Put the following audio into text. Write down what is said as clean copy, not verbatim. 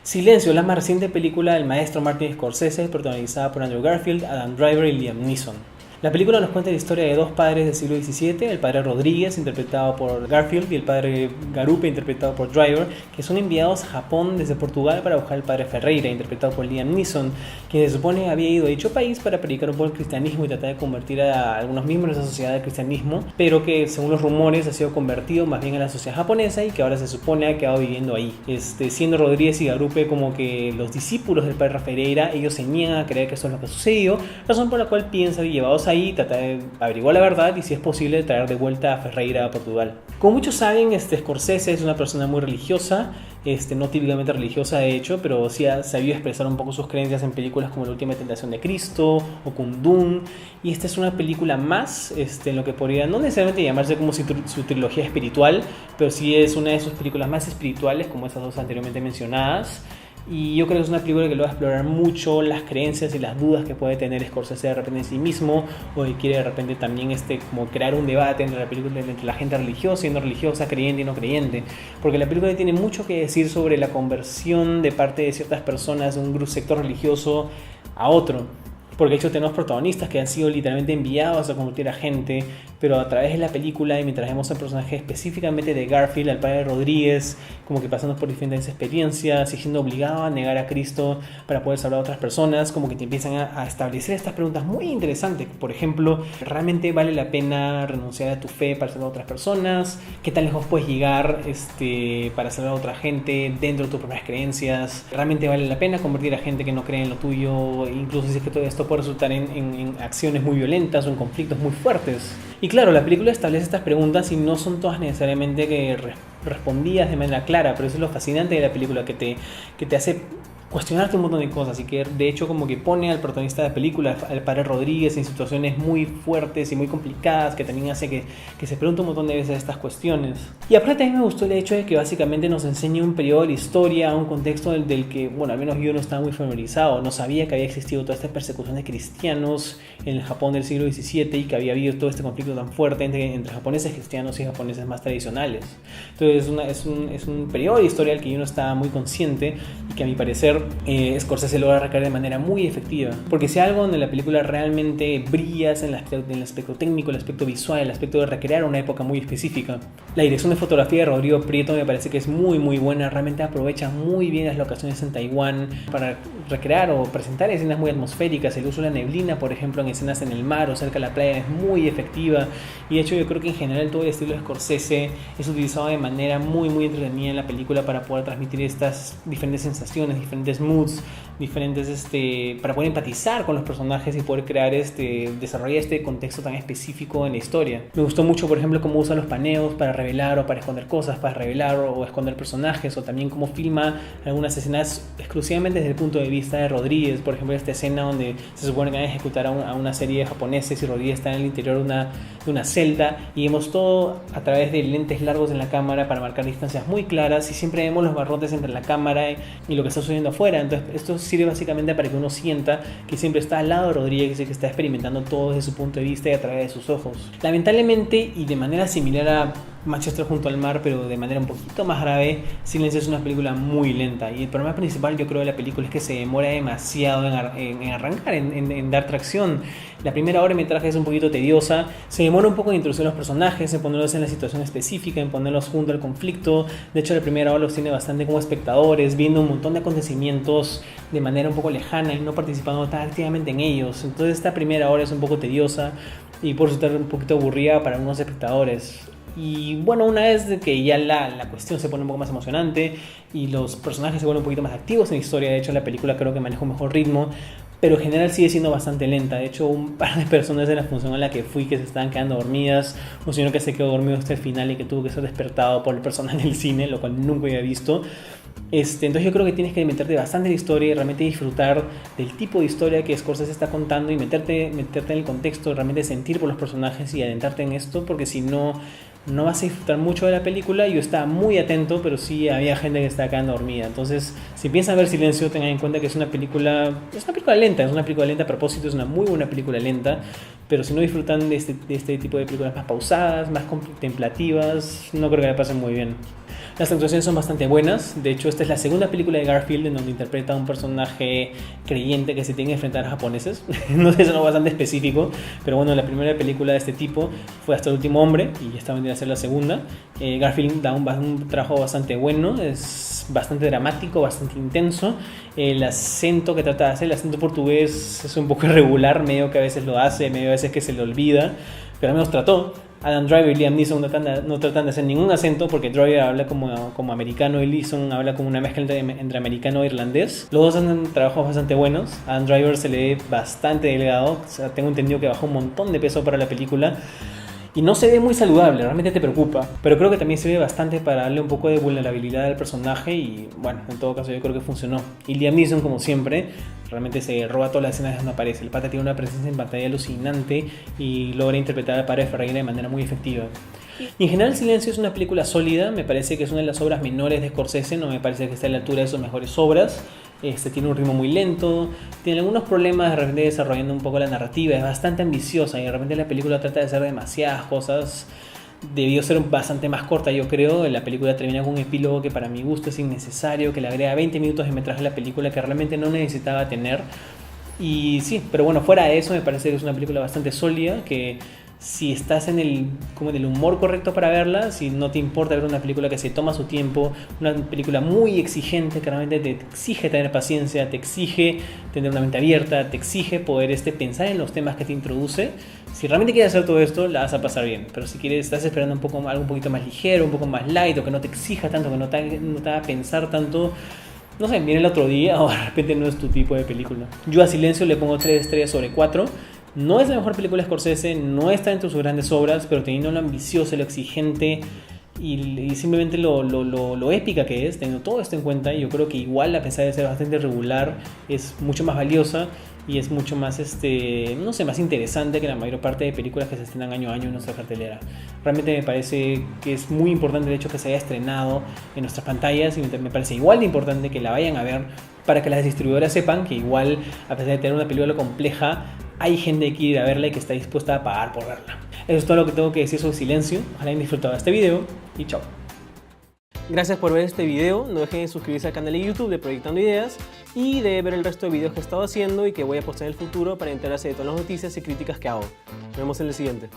Silencio, la más reciente película del maestro Martin Scorsese, protagonizada por Andrew Garfield, Adam Driver y Liam Neeson. La película nos cuenta la historia de dos padres del siglo XVII, el padre Rodríguez, interpretado por Garfield, y el padre Garupe, interpretado por Driver, que son enviados a Japón desde Portugal para buscar al padre Ferreira, interpretado por Liam Neeson, quien se supone había ido a dicho país para predicar un poco el cristianismo y tratar de convertir a algunos miembros de la sociedad al cristianismo, pero que según los rumores ha sido convertido más bien a la sociedad japonesa y que ahora se supone ha quedado viviendo ahí. Siendo Rodríguez y Garupe como que los discípulos del padre Ferreira, ellos se niegan a creer que eso es lo que ha sucedido, razón por la cual piensan llevados ahí, tratar de averiguar la verdad y si es posible traer de vuelta a Ferreira a Portugal. Como muchos saben, Scorsese es una persona muy religiosa, no típicamente religiosa de hecho, pero sí ha sabido expresar un poco sus creencias en películas como La Última Tentación de Cristo o Kundun, y esta es una película más en lo que podría no necesariamente llamarse como su trilogía espiritual, pero sí es una de sus películas más espirituales como esas dos anteriormente mencionadas. Y yo creo que es una película que lo va a explorar mucho las creencias y las dudas que puede tener Scorsese de repente en sí mismo, o que quiere de repente también como crear un debate entre la película, entre la gente religiosa y no religiosa, creyente y no creyente, porque la película tiene mucho que decir sobre la conversión de parte de ciertas personas de un sector religioso a otro. Porque de hecho tenemos protagonistas que han sido literalmente enviados a convertir a gente, pero a través de la película y mientras vemos el personaje específicamente de Garfield, al padre Rodríguez, como que pasando por diferentes experiencias y siendo obligado a negar a Cristo para poder salvar a otras personas, como que te empiezan a establecer estas preguntas muy interesantes. Por ejemplo, ¿realmente vale la pena renunciar a tu fe para salvar a otras personas? ¿Qué tan lejos puedes llegar para salvar a otra gente dentro de tus propias creencias? ¿Realmente vale la pena convertir a gente que no cree en lo tuyo, incluso si es que todo esto puede resultar en acciones muy violentas o en conflictos muy fuertes? Y claro, la película establece estas preguntas y no son todas necesariamente respondidas de manera clara, pero eso es lo fascinante de la película, que te hace cuestionarte un montón de cosas y que de hecho como que pone al protagonista de la película, al padre Rodríguez, en situaciones muy fuertes y muy complicadas, que también hace que se pregunte un montón de veces estas cuestiones. Y aparte también me gustó el hecho de que básicamente nos enseña un periodo de la historia, un contexto del que, bueno, al menos yo no estaba muy familiarizado, no sabía que había existido toda esta persecución de cristianos en el Japón del siglo XVII y que había habido todo este conflicto tan fuerte entre japoneses cristianos y japoneses más tradicionales. Entonces es un periodo de historia al que yo no estaba muy consciente y que a mi parecer Scorsese logra recrear de manera muy efectiva, porque si algo donde la película realmente brilla es en el aspecto técnico, el aspecto visual, el aspecto de recrear una época muy específica. La dirección de fotografía de Rodrigo Prieto me parece que es muy muy buena, realmente aprovecha muy bien las locaciones en Taiwán para recrear o presentar escenas muy atmosféricas. El uso de la neblina, por ejemplo, en escenas en el mar o cerca de la playa es muy efectiva, y de hecho yo creo que en general todo el estilo de Scorsese es utilizado de manera muy muy entretenida en la película para poder transmitir estas diferentes sensaciones, diferentes moods, diferentes para poder empatizar con los personajes y poder crear desarrollar este contexto tan específico en la historia. Me gustó mucho, por ejemplo, cómo usa los paneos para revelar o para esconder cosas, para revelar o esconder personajes, o también cómo filma algunas escenas exclusivamente desde el punto de vista de Rodríguez. Por ejemplo, esta escena donde se supone que van a ejecutar a una serie de japoneses y Rodríguez está en el interior de una celda, y vemos todo a través de lentes largos en la cámara para marcar distancias muy claras, y siempre vemos los barrotes entre la cámara y lo que está sucediendo afuera. Entonces esto sirve básicamente para que uno sienta que siempre está al lado de Rodríguez y que está experimentando todo desde su punto de vista y a través de sus ojos. Lamentablemente, y de manera similar a Manchester junto al mar, pero de manera un poquito más grave, Silencio es una película muy lenta, y el problema principal yo creo de la película es que se demora demasiado en arrancar, en dar tracción. La primera hora de metraje es un poquito tediosa, se demora un poco en introducir los personajes, en ponerlos en la situación específica, en ponerlos junto al conflicto. De hecho, la primera hora los tiene bastante como espectadores, viendo un montón de acontecimientos de manera un poco lejana y no participando tan activamente en ellos. Entonces esta primera hora es un poco tediosa y por resultar un poquito aburrida para algunos espectadores. Y bueno, una vez que ya la cuestión se pone un poco más emocionante y los personajes se vuelven un poquito más activos en la historia, de hecho la película creo que maneja un mejor ritmo, pero en general sigue siendo bastante lenta. De hecho, un par de personas en la función a la que fui que se estaban quedando dormidas, un señor que se quedó dormido hasta el final y que tuvo que ser despertado por el personal del cine, lo cual nunca había visto. Entonces yo creo que tienes que meterte bastante en la historia y realmente disfrutar del tipo de historia que Scorsese está contando y meterte en el contexto, realmente sentir por los personajes y adentrarte en esto, porque si no vas a disfrutar mucho de la película. Yo estaba muy atento, pero sí había gente que estaba quedando dormida. Entonces, si piensan ver Silencio, tengan en cuenta que es una película lenta, a propósito, es una muy buena película lenta, pero si no disfrutan de este tipo de películas más pausadas, más contemplativas, no creo que la pasen muy bien. Las actuaciones son bastante buenas. De hecho, esta es la segunda película de Garfield en donde interpreta a un personaje creyente que se tiene que enfrentar a japoneses. No sé, es algo bastante específico, pero bueno, la primera película de este tipo fue Hasta el último hombre y esta vendría a ser la segunda. Garfield da un trabajo bastante bueno, es bastante dramático, bastante intenso. El acento que trata de hacer, el acento portugués es un poco irregular, medio que a veces lo hace, medio a veces que se le olvida, pero al menos trató. Adam Driver y Liam Neeson no tratan de hacer ningún acento porque Driver habla como americano y Neeson habla como una mezcla entre americano e irlandés. Los dos hacen trabajos bastante buenos. Adam Driver se le ve bastante delgado, o sea, tengo entendido que bajó un montón de peso para la película. Y no se ve muy saludable, realmente te preocupa. Pero creo que también se ve bastante para darle un poco de vulnerabilidad al personaje y bueno, en todo caso yo creo que funcionó. Y Liam Neeson, como siempre, realmente se roba todas las escenas donde aparece. El pata tiene una presencia en pantalla alucinante y logra interpretar al padre de Ferreira de manera muy efectiva. Y en general Silencio es una película sólida, me parece que es una de las obras menores de Scorsese, no me parece que esté a la altura de sus mejores obras. Tiene un ritmo muy lento, tiene algunos problemas de repente desarrollando un poco la narrativa, es bastante ambiciosa y de repente la película trata de hacer demasiadas cosas. Debió ser bastante más corta, yo creo. La película termina con un epílogo que para mi gusto es innecesario, que le agrega 20 minutos de metraje a la película que realmente no necesitaba tener. Y sí, pero bueno, fuera de eso me parece que es una película bastante sólida, que si estás en el humor correcto para verla, si no te importa ver una película que se toma su tiempo, una película muy exigente que realmente te exige tener paciencia, te exige tener una mente abierta, te exige poder pensar en los temas que te introduce. Si realmente quieres hacer todo esto, la vas a pasar bien. Pero si estás esperando algo un poquito más ligero, un poco más light, o que no te exija tanto, que no te haga pensar tanto, no sé, mira el otro día o de repente no es tu tipo de película. Yo a Silencio le pongo 3 estrellas sobre 4. No es la mejor película de Scorsese, no está entre sus grandes obras, pero teniendo lo ambicioso, lo exigente y simplemente lo épica que es, teniendo todo esto en cuenta, yo creo que igual, a pesar de ser bastante regular, es mucho más valiosa y es mucho más, no sé, más interesante que la mayor parte de películas que se estrenan año a año en nuestra cartelera. Realmente me parece que es muy importante el hecho que se haya estrenado en nuestras pantallas y me parece igual de importante que la vayan a ver para que las distribuidoras sepan que igual, a pesar de tener una película compleja, hay gente que quiere ir a verla y que está dispuesta a pagar por verla. Eso es todo lo que tengo que decir sobre Silencio. Ojalá hayan disfrutado de este video y chao. Gracias por ver este video. No dejen de suscribirse al canal de YouTube de Proyectando Ideas y de ver el resto de videos que he estado haciendo y que voy a postar en el futuro para enterarse de todas las noticias y críticas que hago. Nos vemos en el siguiente.